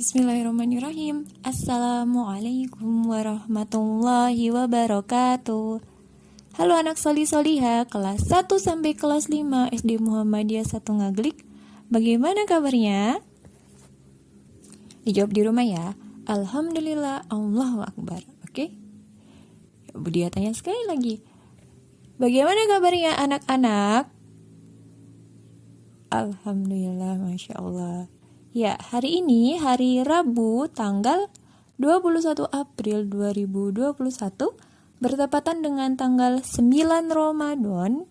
Bismillahirrahmanirrahim. Assalamualaikum warahmatullahi wabarakatuh. Halo anak soli-soliha kelas 1 sampai kelas 5 SD Muhammadiyah 1 Ngaglik. Bagaimana kabarnya? Dijawab di rumah ya. Alhamdulillah, Allahu Akbar. Oke? Budia tanya sekali lagi. Bagaimana kabarnya anak-anak? Alhamdulillah, Masya Allah. Ya, hari ini hari Rabu tanggal 21 April 2021 bertepatan dengan tanggal 9 Ramadan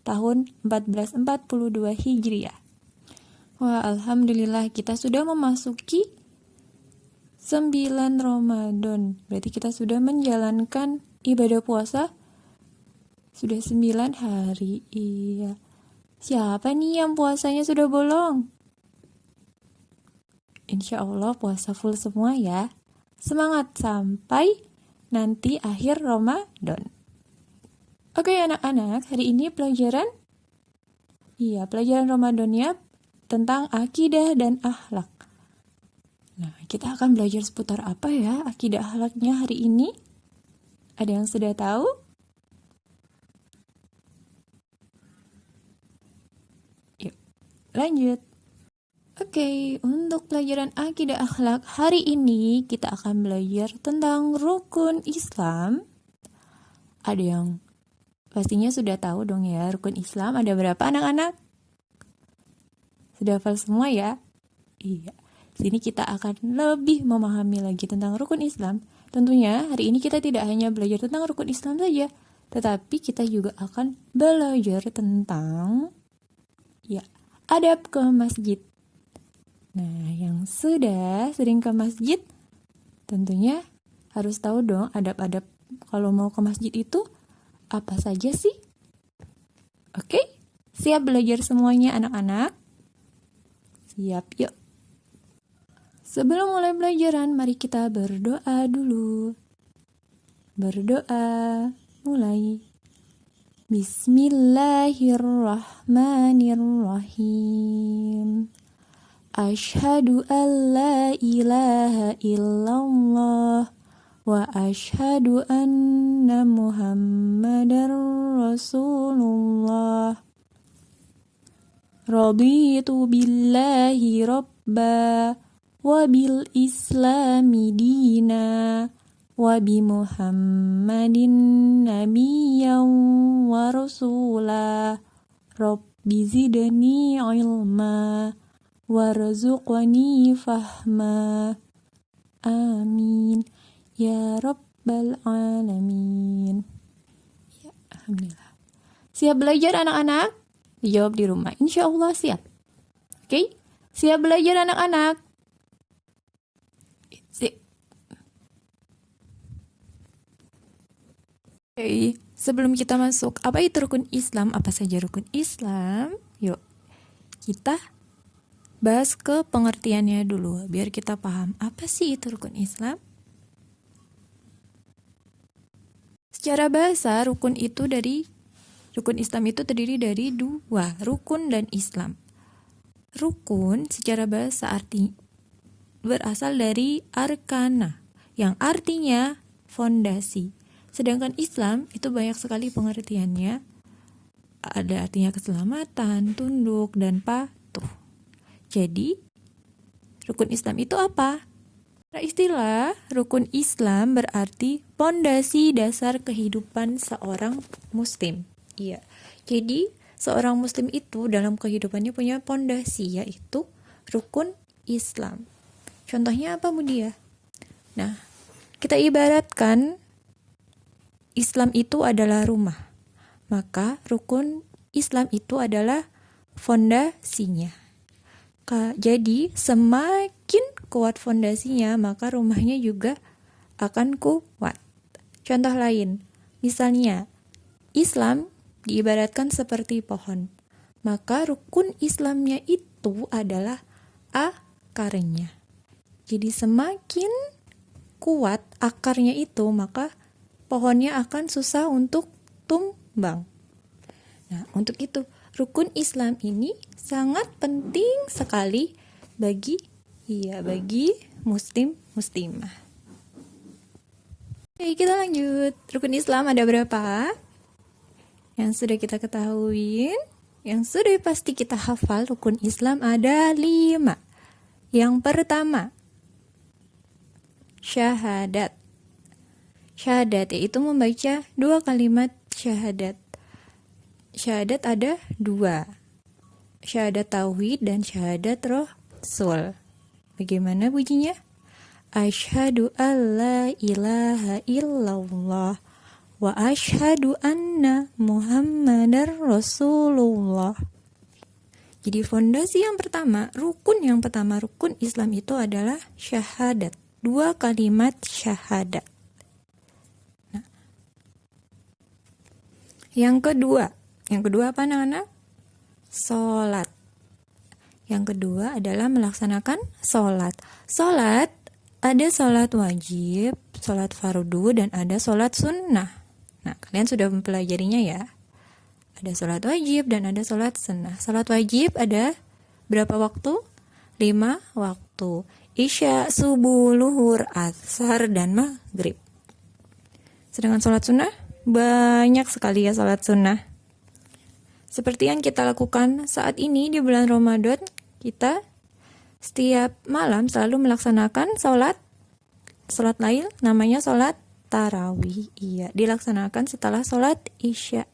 tahun 1442 Hijriah. Wah, Alhamdulillah kita sudah memasuki 9 Ramadan. Berarti kita sudah menjalankan ibadah puasa sudah 9 hari. Iya. Siapa nih yang puasanya sudah bolong? Insya Allah puasa full semua ya. Semangat sampai nanti akhir Ramadan. Oke anak-anak, hari ini pelajaran Ramadannya tentang akidah dan akhlak. Nah, kita akan belajar seputar apa ya akidah akhlaknya hari ini? Ada yang sudah tahu? Yuk, lanjut. Oke, untuk pelajaran akidah akhlak hari ini kita akan belajar tentang rukun Islam. Ada yang pastinya sudah tahu dong ya, rukun Islam ada berapa anak-anak? Sudah hafal semua ya? Iya. Sini kita akan lebih memahami lagi tentang rukun Islam. Tentunya hari ini kita tidak hanya belajar tentang rukun Islam saja, tetapi kita juga akan belajar tentang adab ke masjid. Nah, yang sudah sering ke masjid tentunya harus tahu dong adab-adab kalau mau ke masjid itu apa saja sih? Oke? Siap belajar semuanya anak-anak? Siap, yuk. Sebelum mulai pelajaran, mari kita berdoa dulu. Berdoa, mulai. Bismillahirrahmanirrahim. Ashhadu an la ilaha illallah wa ashhadu anna Muhammadar Rasulullah. Raditu billahi rabba wa bil islami dina wa bi Muhammadin nabiyyan wa rasulah. Rabbi zidni ilma warzuqni fahma. Amin ya rabbal alamin. Ya, alhamdulillah. Siap belajar anak-anak? Dijawab di rumah. Insya Allah siap. Oke? Siap belajar anak-anak? Siap. Oke, sebelum kita masuk, apa itu rukun Islam? Apa saja rukun Islam? Yuk, kita bahas ke pengertiannya dulu, biar kita paham apa sih itu rukun Islam. Secara bahasa, rukun Islam itu terdiri dari dua, rukun dan Islam. Rukun secara bahasa berasal dari arkana, yang artinya fondasi. Sedangkan Islam itu banyak sekali pengertiannya. Ada artinya keselamatan, tunduk, dan patuh. Jadi, rukun Islam itu apa? Istilah rukun Islam berarti pondasi dasar kehidupan seorang muslim. Iya. Jadi, seorang muslim itu dalam kehidupannya punya pondasi, yaitu rukun Islam. Contohnya apa, Mudia? Nah, kita ibaratkan Islam itu adalah rumah. Maka rukun Islam itu adalah fondasinya. Jadi semakin kuat fondasinya, maka rumahnya juga akan kuat. Contoh lain, misalnya Islam diibaratkan seperti pohon. Maka rukun Islamnya itu adalah akarnya. Jadi semakin kuat akarnya itu, maka pohonnya akan susah untuk tumbang. Nah, untuk itu rukun Islam ini sangat penting sekali bagi Iya, bagi muslim muslimah. Oke, kita lanjut. Rukun Islam ada berapa? Yang sudah kita ketahui, yang sudah pasti kita hafal, rukun Islam ada 5. Yang pertama, syahadat. Syahadat yaitu membaca 2 kalimat syahadat. Syahadat ada 2. Syahadat tauhid dan syahadat rasul. Bagaimana bunyinya? Asyhadu alla ilaha illallah wa asyhadu anna Muhammadar Rasulullah. Jadi fondasi yang pertama, rukun Islam itu adalah syahadat. 2 kalimat syahadat. Nah, yang kedua apa anak-anak? Sholat. Yang kedua adalah melaksanakan sholat. Sholat, ada sholat wajib, sholat fardu, dan ada sholat sunnah. Nah, kalian sudah mempelajarinya ya. Ada sholat wajib dan ada sholat sunnah. Sholat wajib ada berapa waktu? 5 waktu. Isya, subuh, luhur, ashar, dan maghrib. Sedangkan sholat sunnah, banyak sekali ya sholat sunnah. Seperti yang kita lakukan saat ini di bulan Ramadan, kita setiap malam selalu melaksanakan sholat lail, namanya sholat tarawih. Iya, dilaksanakan setelah sholat isya.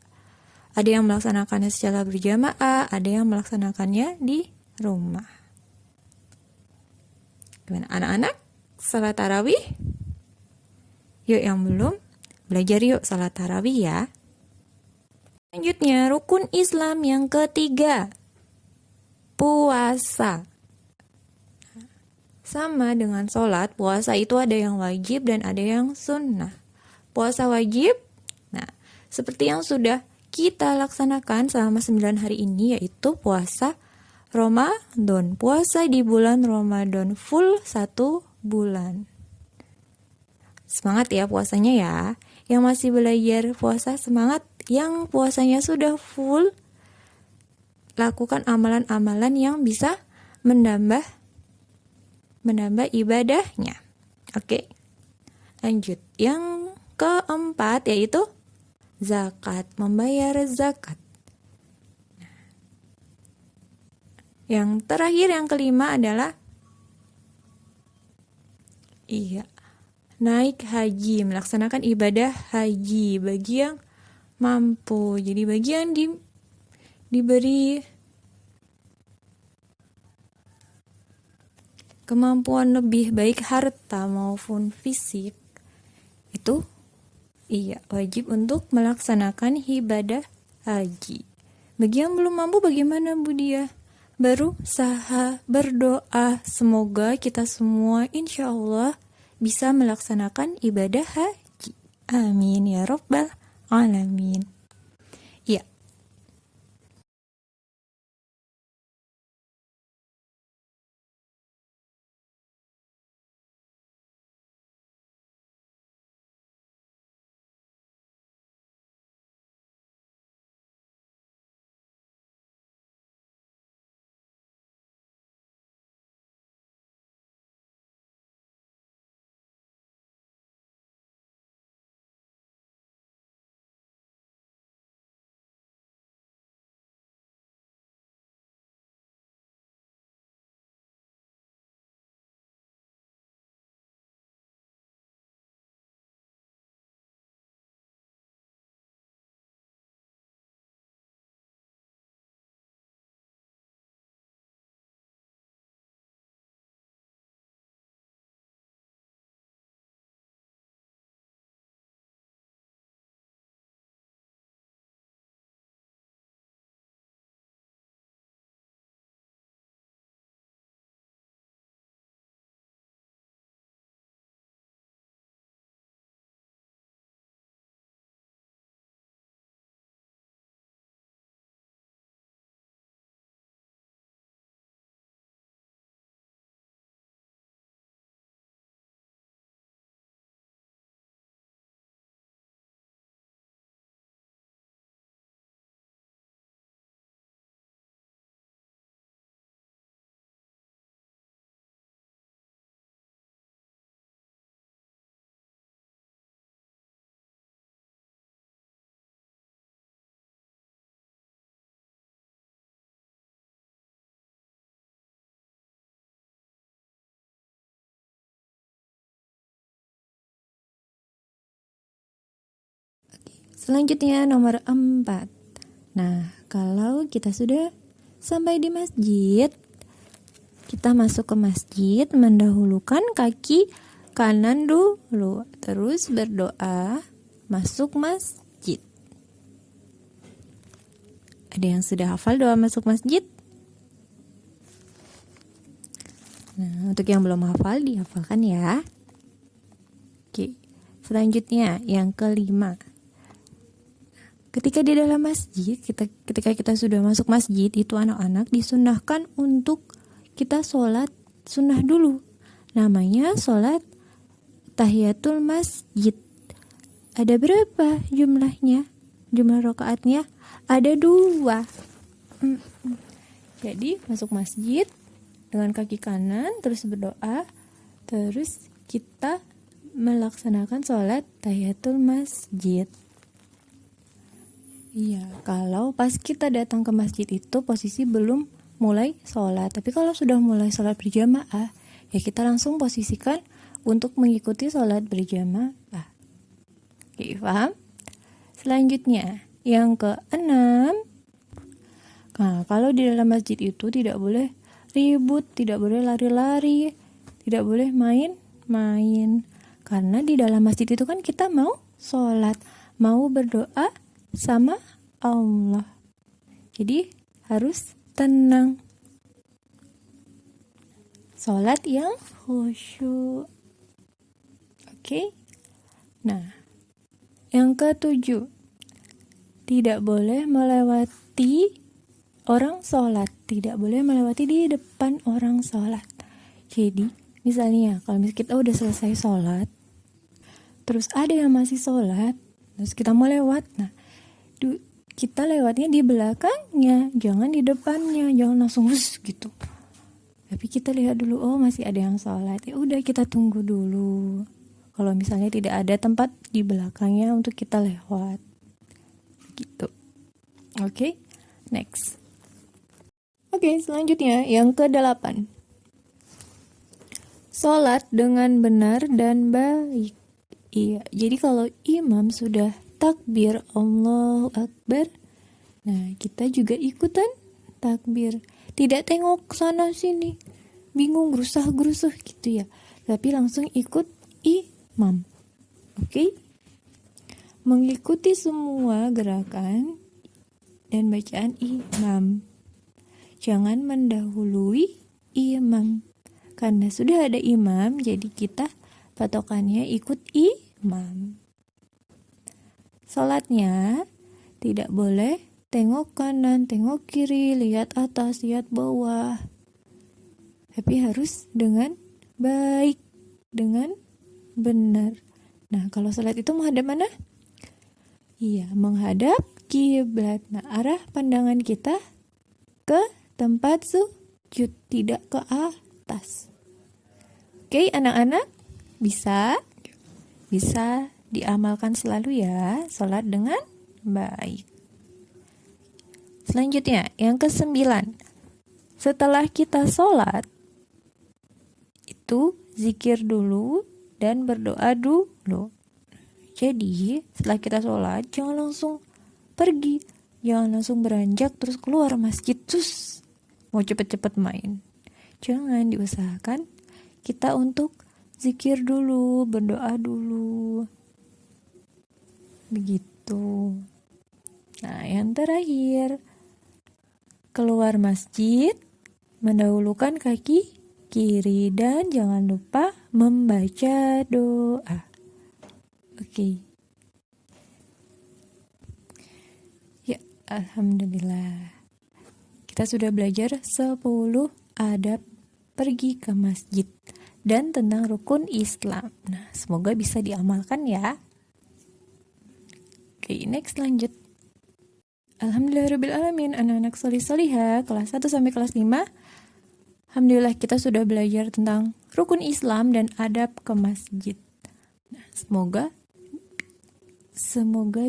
Ada yang melaksanakannya secara berjamaah, ada yang melaksanakannya di rumah. Gimana anak-anak? Sholat tarawih? Yuk yang belum, belajar yuk sholat tarawih ya. Selanjutnya, rukun Islam yang ketiga, puasa. Sama dengan sholat, puasa itu ada yang wajib dan ada yang sunnah. Puasa wajib, nah, seperti yang sudah kita laksanakan selama 9 hari ini, yaitu puasa Ramadan. Puasa di bulan Ramadan, full 1 bulan. Semangat ya puasanya ya. Yang masih belajar puasa, semangat. Yang puasanya sudah full, lakukan amalan-amalan yang bisa menambah ibadahnya. Oke, lanjut. Yang keempat yaitu zakat, membayar zakat. Yang terakhir, yang kelima adalah naik haji, melaksanakan ibadah haji bagi yang mampu. Jadi bagi yang diberi kemampuan lebih, baik harta maupun fisik, itu wajib untuk melaksanakan ibadah haji. Bagi yang belum mampu bagaimana Bu Dia? Berusaha, berdoa, semoga kita semua insya Allah bisa melaksanakan ibadah haji. Amin ya Rabbal Alamin. Selanjutnya nomor 4. Nah, kalau kita sudah sampai di masjid, kita masuk ke masjid, mendahulukan kaki kanan dulu, terus berdoa, masuk masjid. Ada yang sudah hafal doa masuk masjid? Nah, untuk yang belum hafal, dihafalkan ya. Oke, selanjutnya yang kelima. Ketika di dalam masjid, ketika kita sudah masuk masjid, itu anak-anak disunahkan untuk kita sholat sunnah dulu. Namanya sholat tahiyatul masjid. Ada berapa jumlahnya? Jumlah rakaatnya ada 2. Jadi masuk masjid dengan kaki kanan, terus berdoa, terus kita melaksanakan sholat tahiyatul masjid. Iya, kalau pas kita datang ke masjid itu posisi belum mulai sholat. Tapi kalau sudah mulai sholat berjamaah, ya kita langsung posisikan untuk mengikuti sholat berjamaah. Oke, paham? Selanjutnya, yang ke-6. Nah, kalau di dalam masjid itu tidak boleh ribut, tidak boleh lari-lari, tidak boleh main-main. Karena di dalam masjid itu kan kita mau sholat, mau berdoa sama Allah. Jadi harus tenang. Sholat yang khusyuk. Oke? Nah, yang ke-7. Tidak boleh melewati orang sholat. Tidak boleh melewati di depan orang sholat. Jadi, misalnya kalau kita udah selesai sholat, terus ada yang masih sholat, terus kita mau lewat, nah kita lewatnya di belakangnya, jangan di depannya, jangan langsung gitu. Tapi kita lihat dulu, oh masih ada yang sholat, ya udah kita tunggu dulu. Kalau misalnya tidak ada tempat di belakangnya untuk kita lewat, gitu. Oke, next. Oke, selanjutnya yang ke-8. Sholat dengan benar dan baik. Iya, jadi kalau imam sudah takbir Allahu Akbar, nah kita juga ikutan takbir. Tidak tengok sana sini, bingung gerusah-gerusuh gitu ya, tapi langsung ikut imam. Oke? Mengikuti semua gerakan dan bacaan imam. Jangan mendahului imam. Karena sudah ada imam, jadi kita patokannya ikut imam. Sholatnya tidak boleh tengok kanan, tengok kiri, lihat atas, lihat bawah. Tapi harus dengan baik, dengan benar. Nah, kalau sholat itu menghadap mana? Iya, menghadap kiblat. Nah, arah pandangan kita ke tempat sujud, tidak ke atas. Oke, anak-anak, bisa diamalkan selalu ya, sholat dengan baik. Selanjutnya, yang ke-9. Setelah kita sholat, itu zikir dulu dan berdoa dulu. Jadi, setelah kita sholat, jangan langsung pergi. Jangan langsung beranjak terus keluar masjid, terus mau cepet-cepet main. Jangan, diusahakan kita untuk zikir dulu, berdoa dulu. Begitu. Nah, yang terakhir, keluar masjid, mendahulukan kaki kiri dan jangan lupa membaca doa. Oke. Ya, alhamdulillah. Kita sudah belajar 10 adab pergi ke masjid dan tentang rukun Islam. Nah, semoga bisa diamalkan ya. Oke, next lanjut. Alhamdulillahirrabbilalamin, anak-anak solih-solihah kelas 1 sampai kelas 5. Alhamdulillah kita sudah belajar tentang rukun Islam dan adab ke masjid. Nah, semoga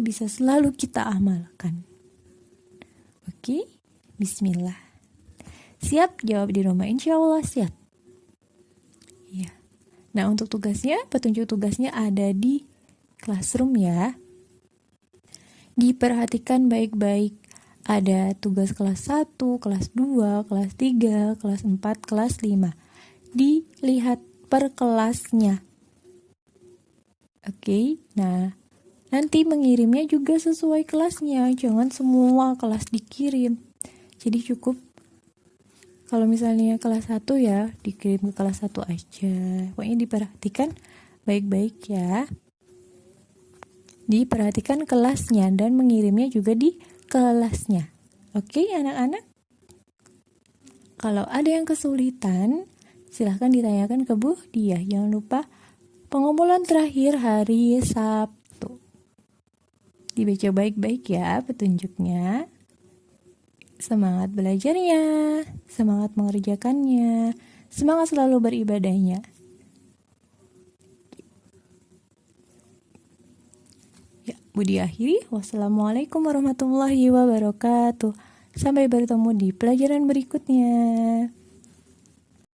bisa selalu kita amalkan. Oke, bismillah. Siap jawab di rumah, insya Allah siap. Ya. Nah, untuk tugasnya, petunjuk tugasnya ada di classroom ya. Diperhatikan baik-baik. Ada tugas kelas 1, kelas 2, kelas 3, kelas 4, kelas 5. Dilihat per kelasnya. Oke, nah nanti mengirimnya juga sesuai kelasnya. Jangan semua kelas dikirim. Jadi cukup kalau misalnya kelas 1 ya, dikirim ke kelas 1 aja. Pokoknya diperhatikan baik-baik ya. Diperhatikan kelasnya dan mengirimnya juga di kelasnya. Oke, anak-anak? Kalau ada yang kesulitan, silahkan ditanyakan ke Bu Diah. Jangan lupa pengumpulan terakhir hari Sabtu. Dibaca baik-baik ya petunjuknya. Semangat belajarnya, semangat mengerjakannya, semangat selalu beribadahnya. Ya, Budi akhiri. Wassalamualaikum warahmatullahi wabarakatuh. Sampai bertemu di pelajaran berikutnya.